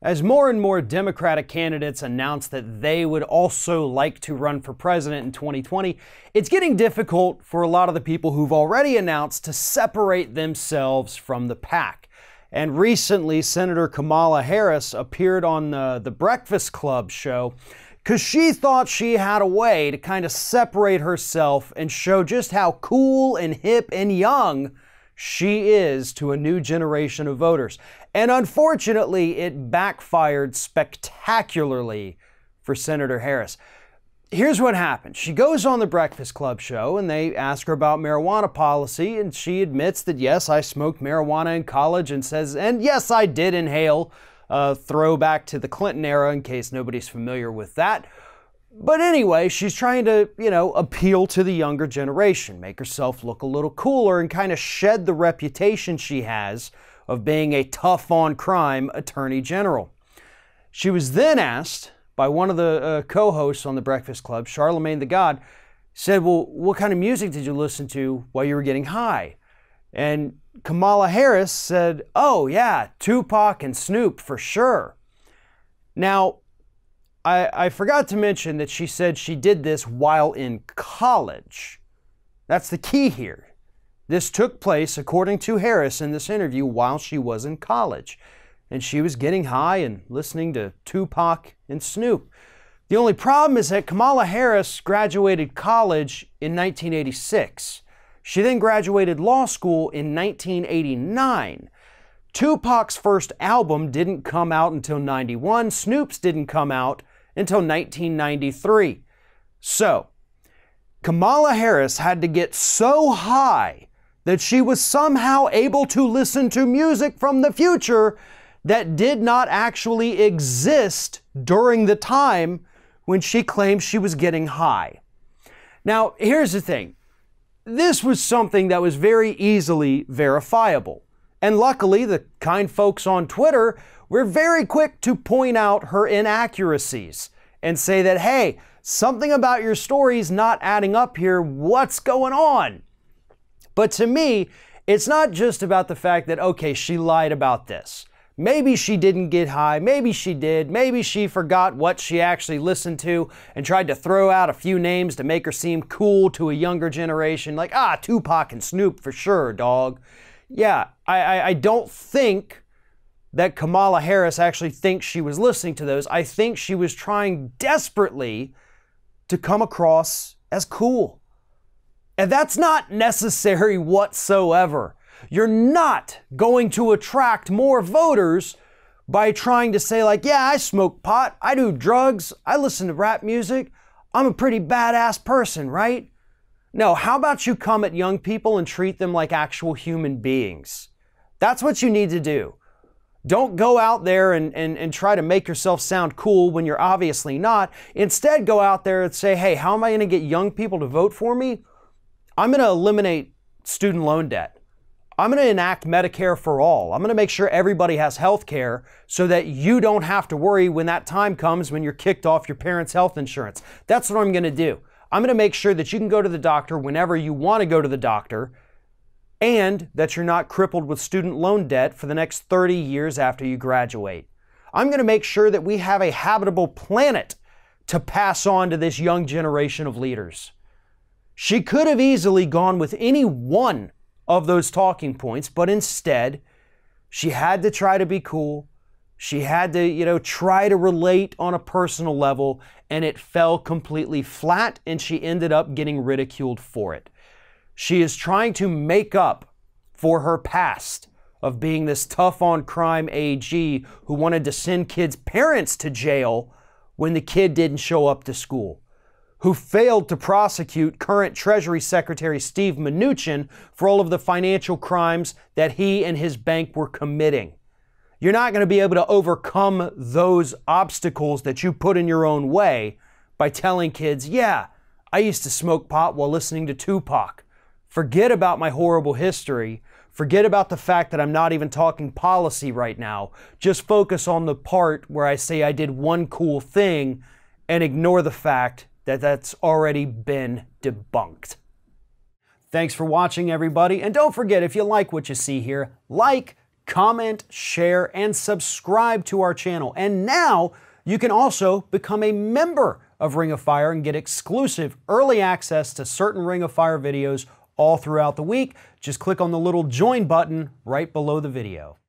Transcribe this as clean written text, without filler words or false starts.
As more and more Democratic candidates announce that they would also like to run for president in 2020, it's getting difficult for a lot of the people who've already announced to separate themselves from the pack. And recently, Senator Kamala Harris appeared on the Breakfast Club show because she thought she had a way to kind of separate herself and show just how cool and hip and young she is to a new generation of voters. And unfortunately, it backfired spectacularly for Senator Harris. Here's what happened. She goes on the Breakfast Club show and they ask her about marijuana policy, and she admits that, yes, I smoked marijuana in college, and says, and yes, I did inhale, throwback to the Clinton era in case nobody's familiar with that. But anyway, she's trying to, appeal to the younger generation, make herself look a little cooler, and kind of shed the reputation she has of being a tough-on-crime attorney general. She was then asked by one of the co-hosts on the Breakfast Club, Charlamagne tha God, said, well, what kind of music did you listen to while you were getting high? And Kamala Harris said, oh yeah, Tupac and Snoop for sure. Now, I forgot to mention that she said she did this while in college. That's the key here. This took place, according to Harris in this interview, while she was in college. And she was getting high and listening to Tupac and Snoop. The only problem is that Kamala Harris graduated college in 1986. She then graduated law school in 1989. Tupac's first album didn't come out until 91. Snoop's didn't come out until 1993. So, Kamala Harris had to get so high that she was somehow able to listen to music from the future that did not actually exist during the time when she claimed she was getting high. Now, here's the thing. This was something that was very easily verifiable. And luckily, the kind folks on Twitter were very quick to point out her inaccuracies and say that, hey, something about your story's not adding up here. What's going on? But to me, it's not just about the fact that, okay, she lied about this. Maybe she didn't get high. Maybe she did. Maybe she forgot what she actually listened to and tried to throw out a few names to make her seem cool to a younger generation. Like, Tupac and Snoop for sure, dog. Yeah, I don't think that Kamala Harris actually thinks she was listening to those. I think she was trying desperately to come across as cool. And that's not necessary whatsoever. You're not going to attract more voters by trying to say like, yeah, I smoke pot, I do drugs, I listen to rap music, I'm a pretty badass person, right? No, how about you come at young people and treat them like actual human beings? That's what you need to do. Don't go out there and try to make yourself sound cool when you're obviously not. Instead, go out there and say, hey, how am I going to get young people to vote for me? I'm going to eliminate student loan debt. I'm going to enact Medicare for all. I'm going to make sure everybody has health care so that you don't have to worry when that time comes when you're kicked off your parents' health insurance. That's what I'm going to do. I'm going to make sure that you can go to the doctor whenever you want to go to the doctor, and that you're not crippled with student loan debt for the next 30 years after you graduate. I'm going to make sure that we have a habitable planet to pass on to this young generation of leaders. She could have easily gone with any one of those talking points, but instead, she had to try to be cool. She had to, try to relate on a personal level, and it fell completely flat, and she ended up getting ridiculed for it. She is trying to make up for her past of being this tough-on-crime AG who wanted to send kids' parents to jail when the kid didn't show up to school, who failed to prosecute current Treasury Secretary Steve Mnuchin for all of the financial crimes that he and his bank were committing. You're not going to be able to overcome those obstacles that you put in your own way by telling kids, yeah, I used to smoke pot while listening to Tupac. Forget about my horrible history. Forget about the fact that I'm not even talking policy right now. Just focus on the part where I say I did one cool thing and ignore the fact that that's already been debunked. Thanks for watching, everybody. And don't forget, if you like what you see here, like, comment, share, and subscribe to our channel. And now you can also become a member of Ring of Fire and get exclusive early access to certain Ring of Fire videos all throughout the week. Just click on the little join button right below the video.